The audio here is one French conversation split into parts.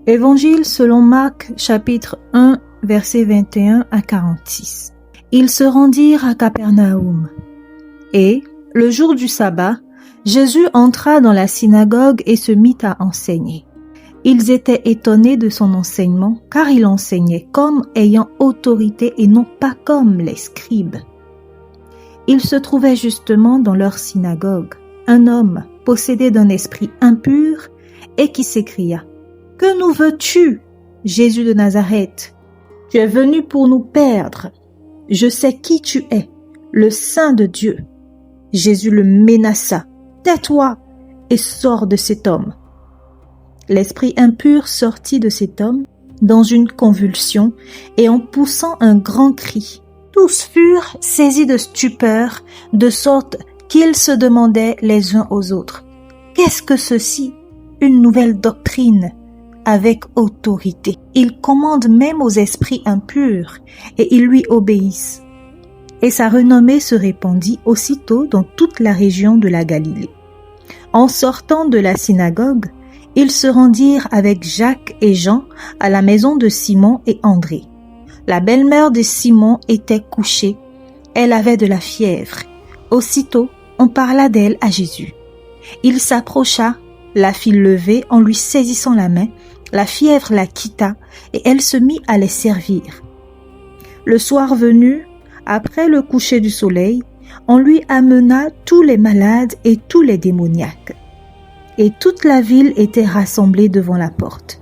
Évangile selon Marc, chapitre 1, versets 21 à 46. Ils se rendirent à Capernaum. Et, le jour du sabbat, Jésus entra dans la synagogue et se mit à enseigner. Ils étaient étonnés de son enseignement, car il enseignait comme ayant autorité et non pas comme les scribes. Il se trouvait justement dans leur synagogue un homme possédé d'un esprit impur et qui s'écria: « Que nous veux-tu, Jésus de Nazareth? Tu es venu pour nous perdre. Je sais qui tu es, le Saint de Dieu. » Jésus le menaça: « Tais-toi et sors de cet homme. » L'esprit impur sortit de cet homme dans une convulsion et en poussant un grand cri. Tous furent saisis de stupeur, de sorte qu'ils se demandaient les uns aux autres: « Qu'est-ce que ceci? Une nouvelle doctrine avec autorité. Il commande même aux esprits impurs et ils lui obéissent. » Et sa renommée se répandit aussitôt dans toute la région de la Galilée. En sortant de la synagogue, ils se rendirent avec Jacques et Jean à la maison de Simon et André. La belle-mère de Simon était couchée. Elle avait de la fièvre. Aussitôt, on parla d'elle à Jésus. Il s'approcha, la fit lever en lui saisissant la main. La fièvre la quitta et elle se mit à les servir. Le soir venu, après le coucher du soleil, on lui amena tous les malades et tous les démoniaques. Et toute la ville était rassemblée devant la porte.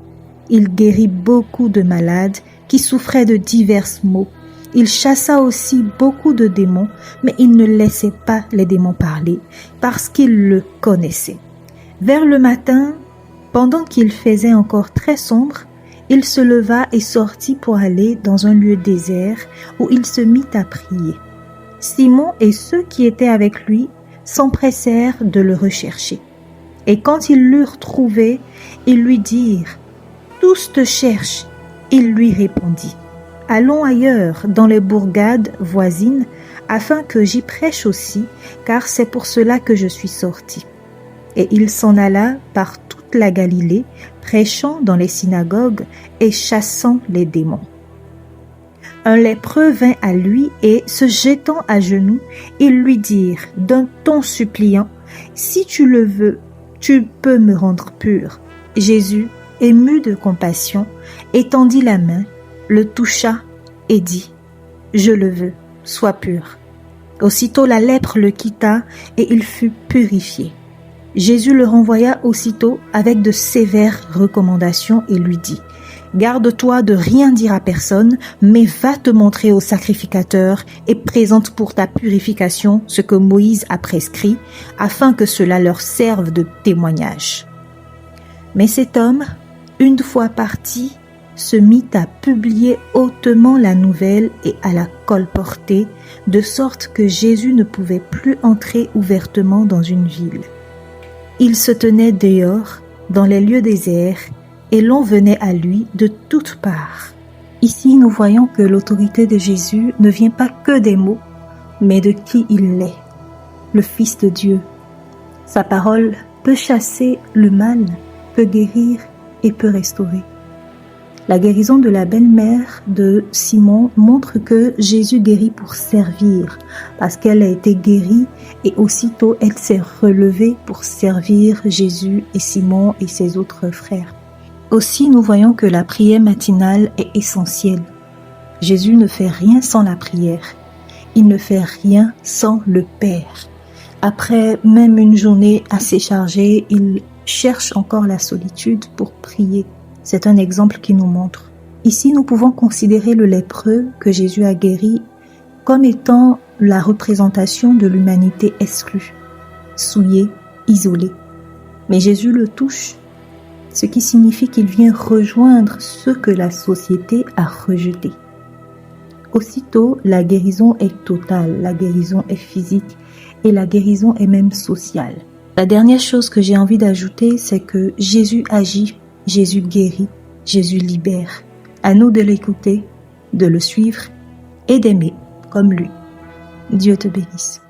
Il guérit beaucoup de malades qui souffraient de divers maux. Il chassa aussi beaucoup de démons, mais il ne laissait pas les démons parler, parce qu'il le connaissait. Vers le matin, pendant qu'il faisait encore très sombre, il se leva et sortit pour aller dans un lieu désert où il se mit à prier. Simon et ceux qui étaient avec lui s'empressèrent de le rechercher. Et quand ils l'eurent trouvé, ils lui dirent: « Tous te cherchent. » Il lui répondit: « Allons ailleurs, dans les bourgades voisines, afin que j'y prêche aussi, car c'est pour cela que je suis sorti. » Et il s'en alla par toute la Galilée, prêchant dans les synagogues et chassant les démons. Un lépreux vint à lui et, se jetant à genoux, ils lui dirent d'un ton suppliant: « Si tu le veux, tu peux me rendre pur. » Jésus, ému de compassion, étendit la main, le toucha et dit: « Je le veux, sois pur. » Aussitôt la lèpre le quitta et il fut purifié. Jésus le renvoya aussitôt avec de sévères recommandations et lui dit: « Garde-toi de rien dire à personne, mais va te montrer au sacrificateur et présente pour ta purification ce que Moïse a prescrit, afin que cela leur serve de témoignage. » Mais cet homme, une fois parti, se mit à publier hautement la nouvelle et à la colporter, de sorte que Jésus ne pouvait plus entrer ouvertement dans une ville. Il se tenait dehors, dans les lieux déserts, et l'on venait à lui de toutes parts. Ici, nous voyons que l'autorité de Jésus ne vient pas que des mots, mais de qui il est, le Fils de Dieu. Sa parole peut chasser le mal, peut guérir et peut restaurer. La guérison de la belle-mère de Simon montre que Jésus guérit pour servir, parce qu'elle a été guérie et aussitôt elle s'est relevée pour servir Jésus et Simon et ses autres frères. Aussi, nous voyons que la prière matinale est essentielle. Jésus ne fait rien sans la prière. Il ne fait rien sans le Père. Après même une journée assez chargée, il cherche encore la solitude pour prier. C'est un exemple qui nous montre. Ici, nous pouvons considérer le lépreux que Jésus a guéri comme étant la représentation de l'humanité exclue, souillée, isolée. Mais Jésus le touche, ce qui signifie qu'il vient rejoindre ceux que la société a rejetés. Aussitôt, la guérison est totale, la guérison est physique et la guérison est même sociale. La dernière chose que j'ai envie d'ajouter, c'est que Jésus agit, Jésus guérit, Jésus libère. À nous de l'écouter, de le suivre et d'aimer comme lui. Dieu te bénisse.